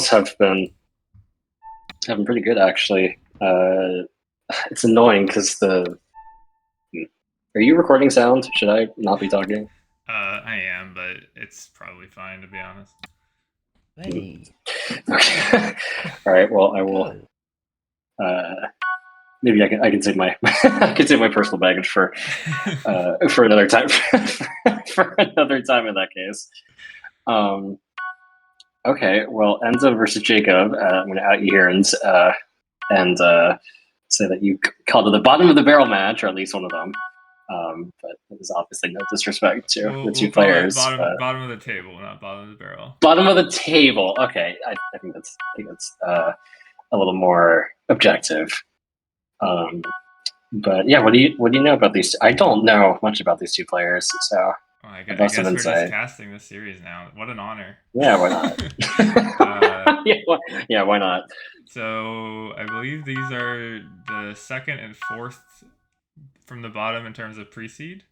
battles have been pretty good actually. It's annoying because the. Are you recording sound? Should I not be talking? I am, but it's probably fine to be honest. Ready, Okay. All right. Well, I will. go. Maybe I can save my I can save my personal baggage for another time for another time in that case. Um, okay. Well, Enzo versus Jacob. I'm going to out you here and say that you called it the bottom of the barrel match, or at least one of them. But there's obviously no disrespect to the We'll two call it players. bottom of the table, not bottom of the barrel. Bottom of the table. Okay, I think that's a little more objective. Um, but yeah, what do you know about these? I don't know much about these two players, so Oh, I'd I love some guess we're just insight. casting this series now. What an honor. Yeah, why not? uh, Yeah, why not? so I believe these are the second and fourth from the bottom in terms of pre-seed.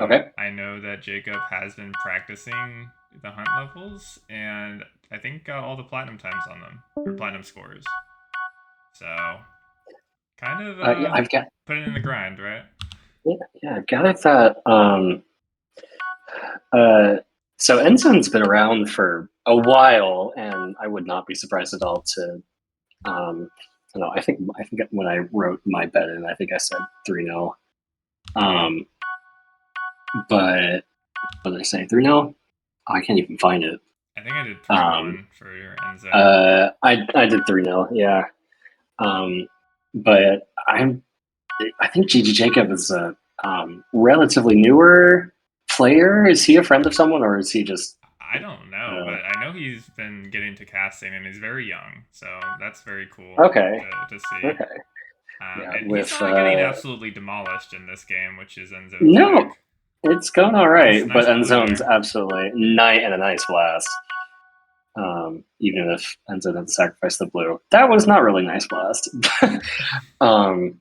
Okay. I know that Jacob has been practicing the hunt levels, and I think got all the platinum times on them, or platinum scores. So, kind of Yeah, I've got put it in the grind, right? yeah, I've got it that uh so Enzone's been around for a while, and I would not be surprised at all to I don't know, I think when I wrote my bet in, I think I said 3-0. Um, but what did I say? 3-0? Oh, I can't even find it. I think I did Um, 3-1 for your Enzone. I did 3-0, yeah. But I think Ggjakub is a relatively newer player. Is he a friend of someone, or is he just I don't know, uh, but I know he's been getting to casting, and he's very young, so that's very cool okay? to see. Okay, yeah. And he's With not getting absolutely demolished in this game, which is Enzone's no, like. it's going all Nice, right, but nice blue Enzone's there. absolutely night and a nice blast. Even if Enzo didn't sacrifice the blue, that was not really nice blast. um,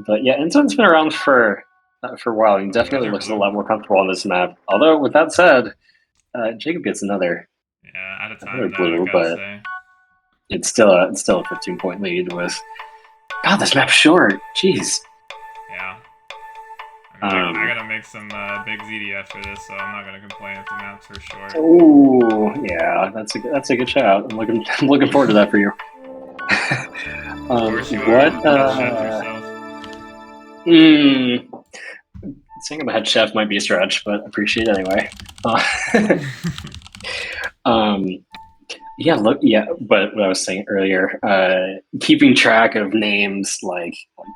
but yeah, Enzone's been around for a while. He definitely Another looks a blue. lot more comfortable on this map. Although, with that said, Jacob gets Yeah, out of another time though, I blue, gotta but say. it's still a 15-point lead with. God, this map's short. Jeez. Yeah. I mean, I Um, gotta make some big ZDF for this, so I'm not gonna complain if the maps are short. ooh, yeah, that's a good shout. I'm looking forward to that for you. Of course you are. What? Head chef yourself. Mm, saying I'm a head chef might be a stretch, but appreciate it anyway. Uh, um, yeah, look, yeah, but what I was saying earlier, keeping track of names like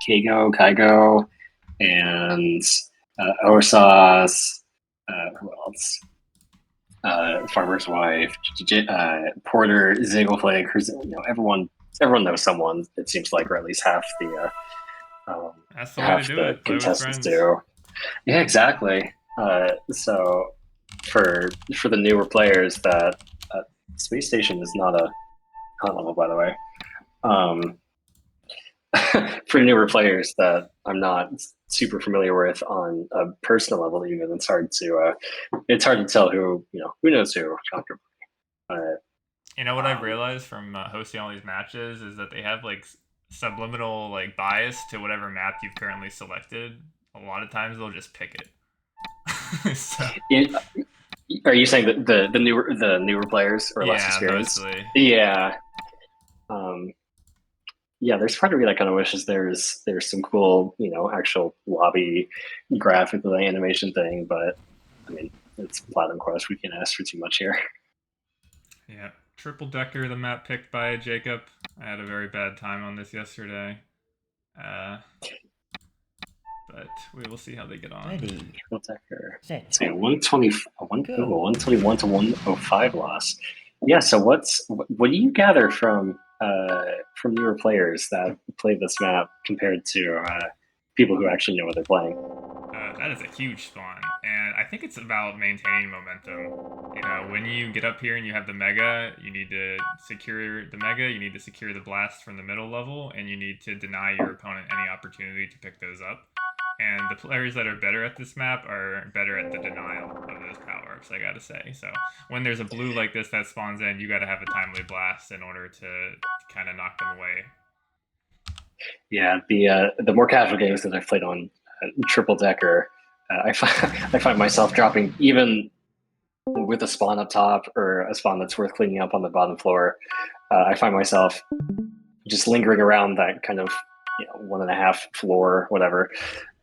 Kygo, and Osas, who else? Farmer's Wife, Porter, Ziggleflake, everyone knows someone. It seems like, or at least That's the way to half do the it. Play with contestants friends. do. Yeah, exactly. So for the newer players, that Space Station is not a hunt level, by the way. Um, for newer players that I'm not super familiar with on a personal level, even it's hard to tell who knows who. Uh, You know what I've um, realized from hosting all these matches is that they have like subliminal like bias to whatever map you've currently selected. A lot of times they'll just pick it. So it, are you saying that the newer players or less yeah, experienced? mostly. Yeah. Um, yeah, there's part of me that kind of wishes there's some cool, actual lobby graphical animation thing, but I mean, it's Platinum Quest. We can't ask for too much here. Yeah, triple decker, the map picked by Jacob. I had a very bad time on this yesterday. Uh, but we will see how they get on. Ready, Triple Decker. set, Let's see, 120, go. 121 to 105 loss. Yeah. So what do you gather from newer players that play this map compared to people who actually know what they're playing? That is a huge spawn, and I think it's about maintaining momentum. You know, when you get up here and you have the mega, you need to secure the mega, you need to secure the blast from the middle level, and you need to deny your opponent any opportunity to pick those up. And the players that are better at this map are better at the denial of those power-ups, I gotta say. So when there's a blue like this that spawns in, you gotta have a timely blast in order to kind of knock them away. Yeah, the more casual games that I've played on triple decker, I find myself dropping even with a spawn up top or a spawn that's worth cleaning up on the bottom floor. I find myself just lingering around that kind of 1.5 floor, whatever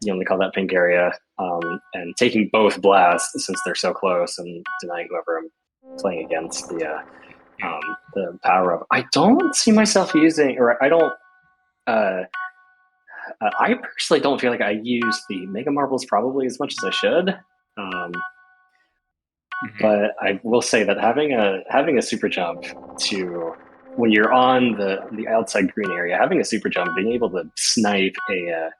you only call that pink area, and taking both blasts since they're so close and denying whoever I'm playing against the power up. I don't see myself using, or I don't. I personally don't feel like I use the Mega Marbles probably as much as I should. But I will say that having a super jump to when you're on the outside green area, having a super jump, being able to snipe a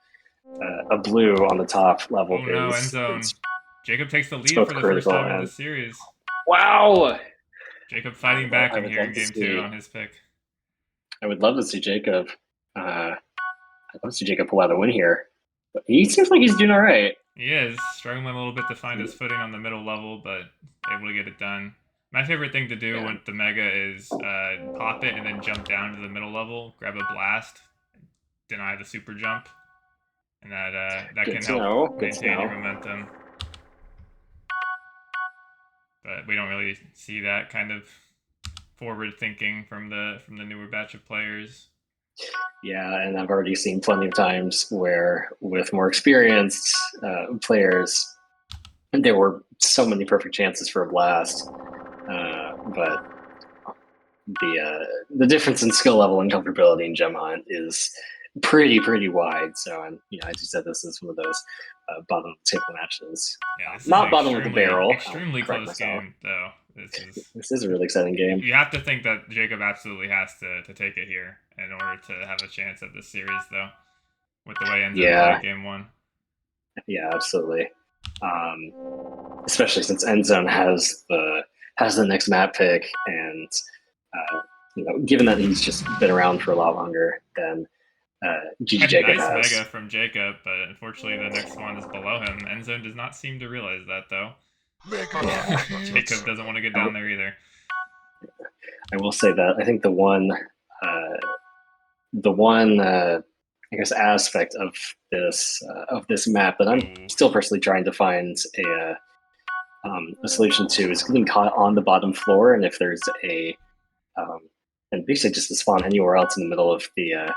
blue on the top level Oh no, is Enzone. Ggjakub takes the lead both for the first critical time in and this series. wow. Ggjakub fighting back I in would here love in to game see. 2 on his pick. I would love to see Ggjakub. I'd love to see Ggjakub pull out a win here, but he seems like he's doing all right. He is struggling a little bit to find his footing on the middle level, but able to get it done. My favorite thing to do with the Mega is pop it and then jump down to the middle level, grab a blast, deny the super jump, and that can help maintain your momentum. But we don't really see that kind of forward thinking from the newer batch of players. Yeah, and I've already seen plenty of times where, with more experienced players, there were so many perfect chances for a blast, but the difference in skill level and comfortability in Gem Hunt is pretty wide. So, and as you said, this is one of those bottom of the table matches. Yeah, this Not is bottom of the barrel. extremely close game, though. This is a really exciting game. You have to think that Ggjakub absolutely has to take it here in order to have a chance at this series, though, with the way Enzone played game 1. Yeah, absolutely. Especially since Enzone has the next map pick, and given that he's just been around for a lot longer than Ggjakub nice has. Mega from Ggjakub, but unfortunately the next one is below him. Enzone does not seem to realize that, though. Ggjakub doesn't want to get down there either. I will say that I think the one I guess aspect of this map that I'm still personally trying to find a solution to is getting caught on the bottom floor, and if there's and basically just to spawn anywhere else in the middle of the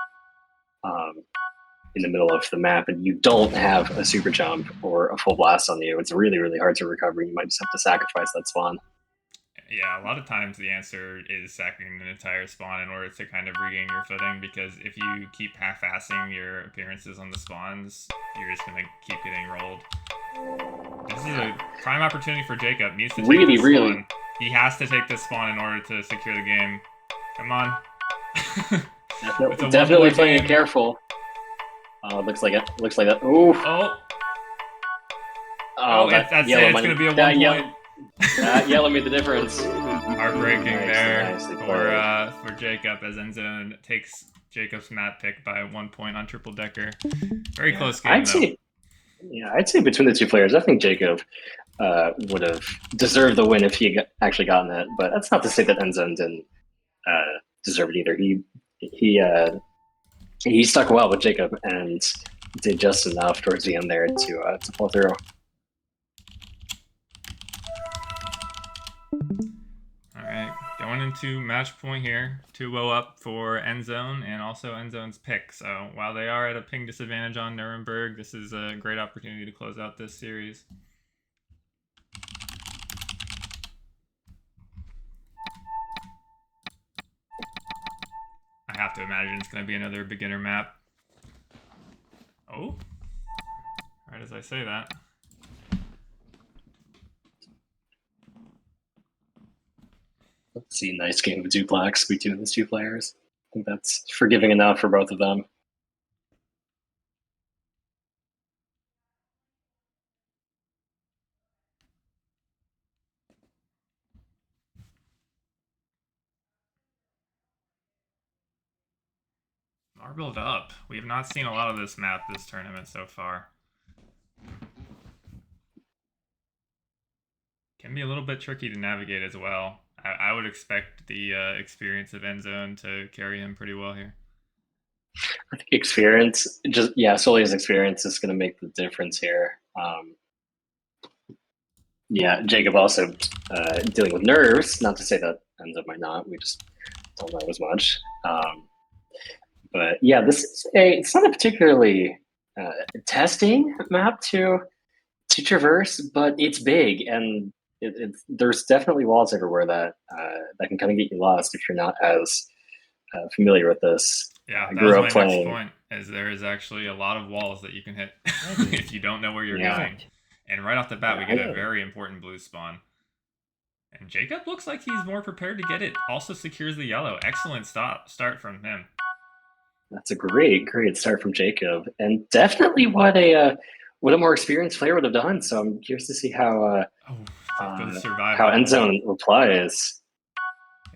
map, and you don't have a super jump or a full blast on you, it's really hard to recover. You might just have to sacrifice that spawn. Yeah, a lot of times the answer is sacking an entire spawn in order to kind of regain your footing, because if you keep half-assing your appearances on the spawns, you're just going to keep getting rolled. This is a prime opportunity for Ggjakub. Needs to take this spawn. He has to take this spawn in order to secure the game. Come on. Definitely playing it careful. Looks like it. Ooh. That's it. It's going to be a 1 point. That yellow made the difference. Heartbreaking there for Ggjakub, as Enzone takes Ggjakub's map pick by 1 point on triple decker. Very close game, I'd say between the two players, I think Ggjakub would have deserved the win if he had actually gotten it. But that's not to say that Enzone didn't deserve it either. He stuck well with Ggjakub and did just enough towards the end there to pull through. Alright, going into match point here. 2-0 up for Enzone and also Enzone's pick. So while they are at a ping disadvantage on Nuremberg, this is a great opportunity to close out this series. I have to imagine it's going to be another beginner map. Oh, right as I say that. Let's see, nice game of duplex between these two players. I think that's forgiving enough for both of them. Marbled up. We have not seen a lot of this map this tournament so far. Can be a little bit tricky to navigate as well. I would expect the experience of Enzone to carry him pretty well here. I think experience, just yeah, solely his experience is going to make the difference here. Yeah, Ggjakub also dealing with nerves. Not to say that Enzo might not. We just don't know as much. But yeah, this is it's not a particularly testing map to traverse, but it's big and there's definitely walls everywhere that that can kind of get you lost if you're not as familiar with this. Yeah, I that was grew my up next playing. point, as there is actually a lot of walls that you can hit Ready. if you don't know where you're Yeah. going. And right off the bat, we get a Yeah. very important blue spawn. And Ggjakub looks like he's more prepared to get it. Also secures the yellow. Excellent start from him. That's a great start from Ggjakub, and definitely what a more experienced player would have done. So I'm curious to see Oh, they both survived how the pull. Enzone replies.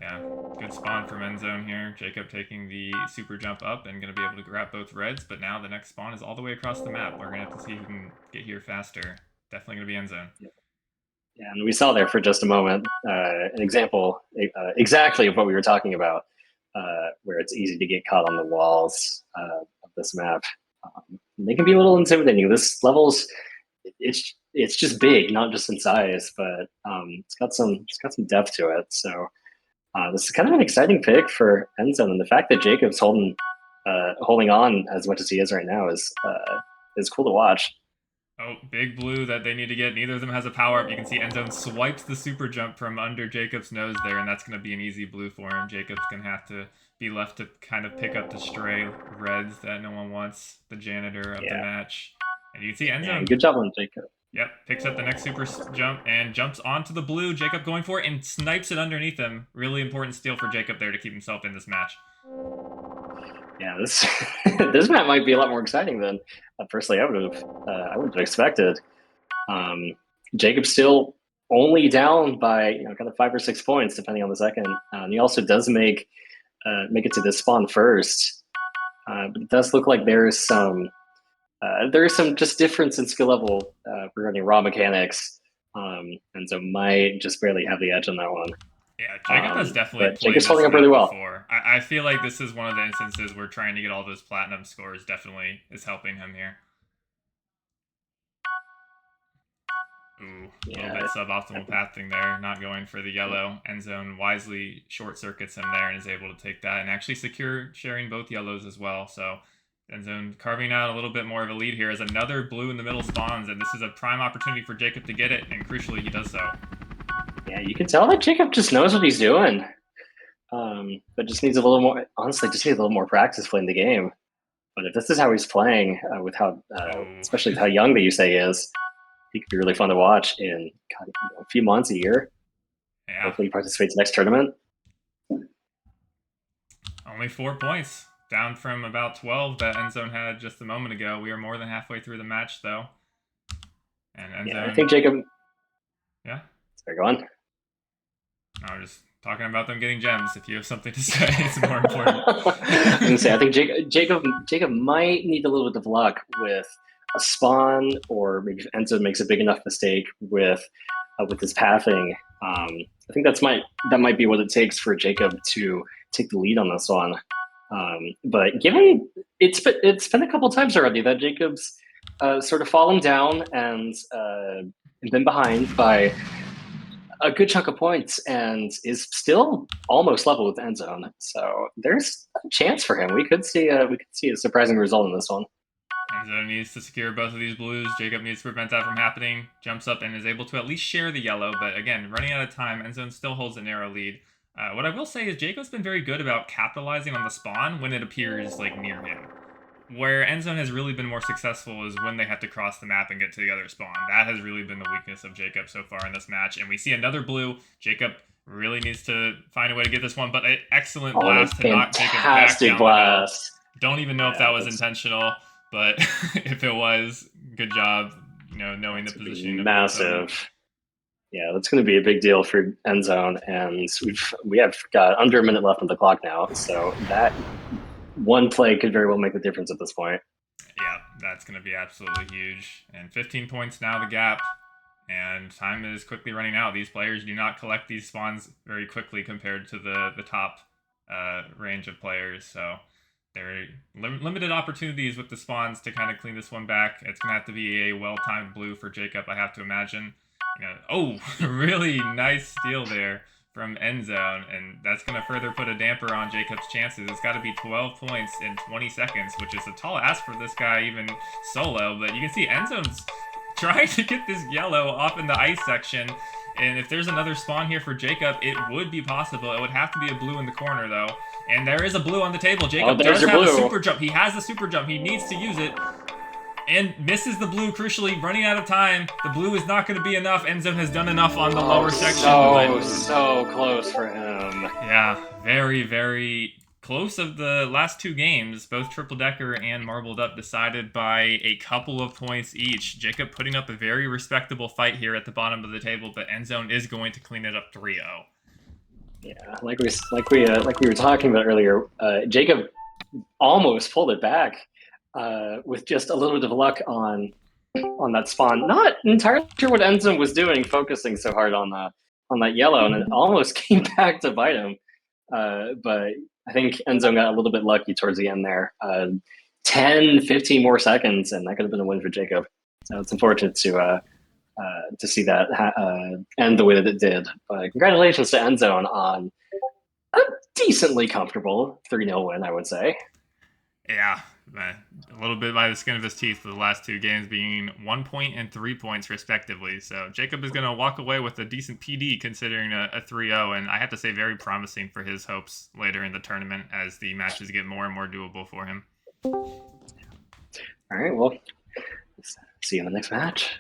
Yeah, good spawn from Enzone here. Ggjakub taking the super jump up and going to be able to grab both reds, but now the next spawn is all the way across the map. We're going to have to see who can get here faster. Definitely going to be Enzone. Yeah, and we saw there for just a moment an example exactly of what we were talking about, where it's easy to get caught on the walls of this map. They can be a little intimidating. This level's it's just big, not just in size, but it's got some depth to it. So this is kind of an exciting pick for Enzone, and the fact that Ggjakub's holding on as much as he is right now is cool to watch. Oh, big blue that they need to get. Neither of them has a power-up. You can see Enzone swipes the super jump from under Ggjakub's nose there, and that's going to be an easy blue for him. Ggjakub's going to have to be left to kind of pick up the stray reds that no one wants, the janitor of the match. And you can see Enzone. Yeah, good job on Ggjakub. Yep, picks up the next super jump and jumps onto the blue. Ggjakub going for it and snipes it underneath him. Really important steal for Ggjakub there to keep himself in this match. Yeah, this this map might be a lot more exciting than personally I would have expected. Ggjakub's still only down by kind of 5 or 6 points depending on the second. He also does make it to this spawn first, but it does look like there is some just difference in skill level regarding raw mechanics, and so might just barely have the edge on that one. Yeah, Ggjakub has definitely played Ggakub's holding up really well. Before. I feel like this is one of the instances where trying to get all those platinum scores definitely is helping him here. Ooh, a little bit suboptimal pathing there, not going for the yellow. Enzone wisely short circuits him there and is able to take that and actually secure sharing both yellows as well. So Enzone carving out a little bit more of a lead here as another blue in the middle spawns, and this is a prime opportunity for Ggjakub to get it, and crucially he does so. Yeah, you can tell that Ggjakub just knows what he's doing, but just needs a little more. Honestly, just needs a little more practice playing the game. But if this is how he's playing, with how, especially with how young that you say he is, he could be really fun to watch in a few months, a year. Yeah. Hopefully, he participates next tournament. Only 4 points, down from about 12 that Enzone had just a moment ago. We are more than halfway through the match, though. And Enzone, yeah, I think Ggjakub. Yeah. Sorry, go on. I was just talking about them getting gems. If you have something to say, it's more important. I was gonna say, I think Ggjakub might need a little bit of luck with a spawn, or maybe if Enzone makes a big enough mistake with his pathing. I think that might be what it takes for Ggjakub to take the lead on this one. But given it's been a couple times already that Ggjakub's sort of fallen down and been behind by a good chunk of points and is still almost level with Enzone. So there's a chance for him. We could see a surprising result in this one. Enzone needs to secure both of these blues. Ggjakub needs to prevent that from happening. Jumps up and is able to at least share the yellow, but again, running out of time, Enzone still holds a narrow lead. What I will say is Ggjakub's been very good about capitalizing on the spawn when it appears like near him. Where Enzone has really been more successful is when they have to cross the map and get to the other spawn. That has really been the weakness of Ggjakub so far in this match. And we see another blue. Ggjakub really needs to find a way to get this one, but an excellent blast to not take it back down blast. Don't even know if that was intentional, but if it was, good job, knowing the positioning. Massive. Yeah, that's going to be a big deal for Enzone, and we have got under a minute left on the clock now, so that one play could very well make the difference at this point. Yeah, that's going to be absolutely huge. And 15 points now, the gap. and time is quickly running out. These players do not collect these spawns very quickly compared to the top range of players, so there are limited opportunities with the spawns to kind of clean this one back. It's gonna have to be a well-timed blue for Ggjakub, I have to imagine. Oh, really nice steal there from Enzone, and that's going to further put a damper on Ggjakub's chances. It's got to be 12 points in 20 seconds, which is a tall ask for this guy, even solo, but you can see Enzone's trying to get this yellow off in the ice section, and if there's another spawn here for Ggjakub, it would be possible. It would have to be a blue in the corner, though, and there is a blue on the table. Ggjakub does have a super jump. He has the super jump. He needs to use it. And misses the blue, crucially, running out of time. The blue is not going to be enough. Enzone has done enough on the lower section. So close for him. Yeah, very, very close. Of the last two games, both Triple Decker and Marbled Up decided by a couple of points each. Ggjakub putting up a very respectable fight here at the bottom of the table, but Enzone is going to clean it up 3-0. Yeah, like we were talking about earlier, Ggjakub almost pulled it back. With just a little bit of luck on that spawn. Not entirely sure what Enzone was doing, focusing so hard on that yellow, and it almost came back to bite him. But I think Enzone got a little bit lucky towards the end there. 10, 15 more seconds, and that could have been a win for Ggjakub. So it's unfortunate to see that end the way that it did. But congratulations to Enzone on a decently comfortable 3-0 win, I would say. Yeah, a little bit by the skin of his teeth for the last two games, being 1 point and 3 points respectively. So Ggjakub is going to walk away with a decent PD considering a 3-0, and I have to say very promising for his hopes later in the tournament as the matches get more and more doable for him. All right, well, see you in the next match.